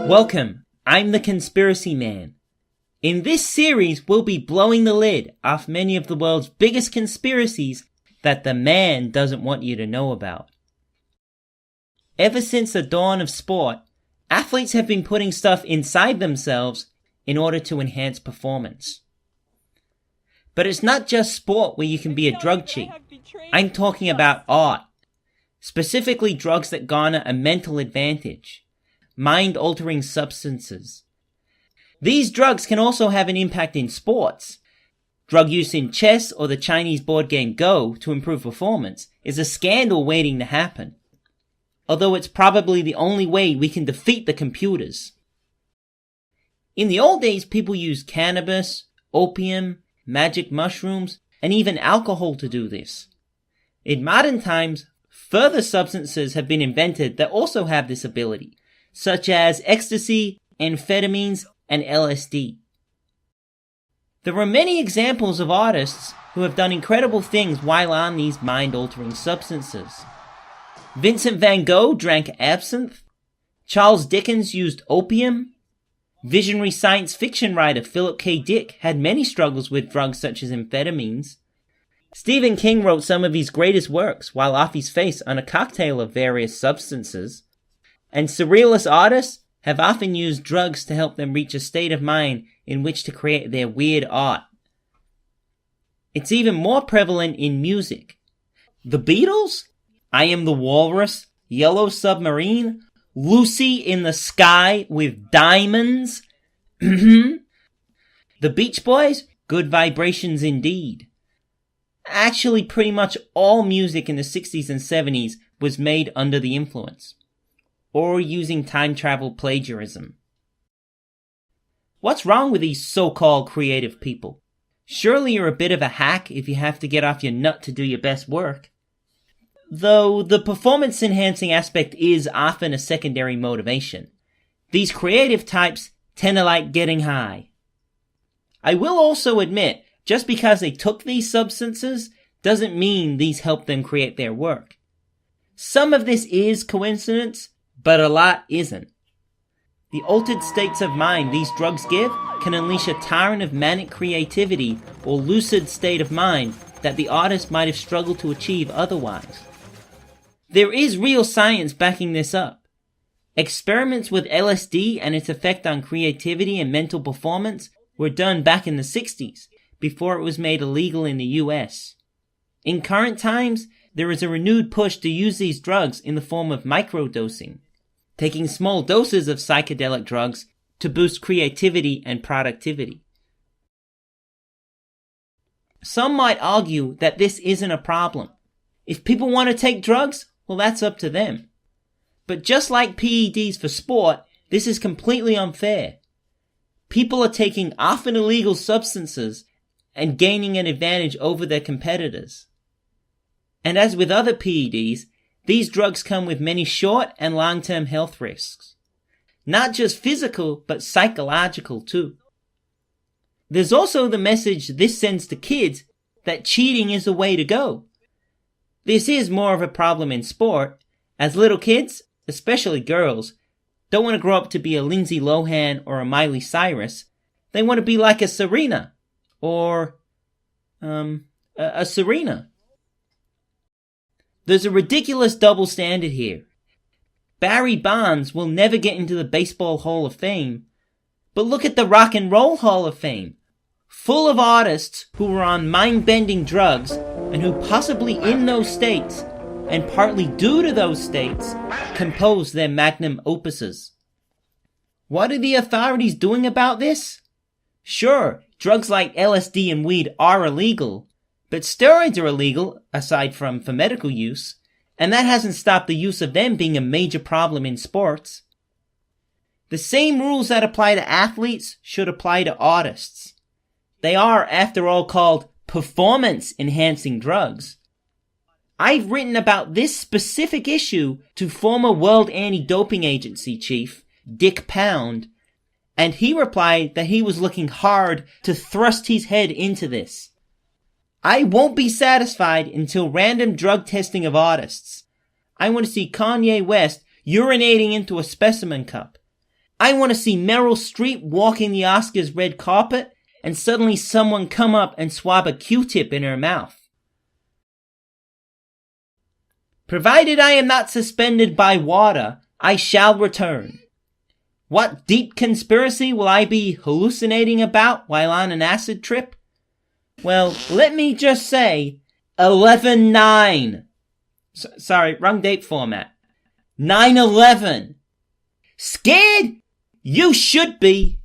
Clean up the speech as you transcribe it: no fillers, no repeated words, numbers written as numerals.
Welcome, I'm the Conspiracy Man. In this series, we'll be blowing the lid off many of the world's biggest conspiracies that the man doesn't want you to know about. Ever since the dawn of sport, athletes have been putting stuff inside themselves in order to enhance performance. But it's not just sport where you can be a drug cheat. I'm talking about art. Specifically drugs that garner a mental advantage. Mind-altering substances. These drugs can also have an impact in sports. Drug use in chess or the Chinese board game Go to improve performance is a scandal waiting to happen. Although it's probably the only way we can defeat the computers. In the old days, people used cannabis, opium, magic mushrooms, and even alcohol to do this. In modern times, further substances have been invented that also have this ability, such as ecstasy, amphetamines, and LSD. There are many examples of artists who have done incredible things while on these mind-altering substances. Vincent van Gogh drank absinthe. Charles Dickens used opium. Visionary science fiction writer Philip K. Dick had many struggles with drugs such as amphetamines. Stephen King wrote some of his greatest works while off his face on a cocktail of various substances. And surrealist artists have often used drugs to help them reach a state of mind in which to create their weird art. It's even more prevalent in music. The Beatles? I Am the Walrus, Yellow Submarine, Lucy in the Sky with Diamonds. The Beach Boys? Good vibrations indeed. Actually, pretty much all music in the 60s and 70s was made under the influence, or using time travel plagiarism. What's wrong with these so-called creative people? Surely you're a bit of a hack if you have to get off your nut to do your best work. Though the performance-enhancing aspect is often a secondary motivation. These creative types tend to like getting high. I will also admit, just because they took these substances doesn't mean these help them create their work. Some of this is coincidence, but a lot isn't. The altered states of mind these drugs give can unleash a torrent of manic creativity or lucid state of mind that the artist might have struggled to achieve otherwise. There is real science backing this up. Experiments with LSD and its effect on creativity and mental performance were done back in the 60s, before it was made illegal in the US. In current times, there is a renewed push to use these drugs in the form of microdosing, taking small doses of psychedelic drugs to boost creativity and productivity. Some might argue that this isn't a problem. If people want to take drugs, well, that's up to them. But just like PEDs for sport, this is completely unfair. People are taking often illegal substances and gaining an advantage over their competitors. And as with other PEDs, these drugs come with many short and long-term health risks. Not just physical, but psychological too. There's also the message this sends to kids that cheating is the way to go. This is more of a problem in sport, as little kids, especially girls, don't want to grow up to be a Lindsay Lohan or a Miley Cyrus. They want to be like a Serena, or a Serena. There's a ridiculous double standard here. Barry Bonds will never get into the Baseball Hall of Fame, but look at the Rock and Roll Hall of Fame, full of artists who were on mind-bending drugs and who possibly in those states, and partly due to those states, composed their magnum opuses. What are the authorities doing about this? Sure, drugs like LSD and weed are illegal, but steroids are illegal, aside from for medical use, and that hasn't stopped the use of them being a major problem in sports. The same rules that apply to athletes should apply to artists. They are, after all, called performance-enhancing drugs. I've written about this specific issue to former World Anti-Doping Agency chief, Dick Pound, and he replied that he was looking hard to thrust his head into this. I won't be satisfied until random drug testing of artists. I want to see Kanye West urinating into a specimen cup. I want to see Meryl Streep walking the Oscars red carpet and suddenly someone come up and swab a Q-tip in her mouth. Provided I am not suspended by water, I shall return. What deep conspiracy will I be hallucinating about while on an acid trip? Well, let me just say, 11/9. Sorry, wrong date format. 9/11. Scared? You should be.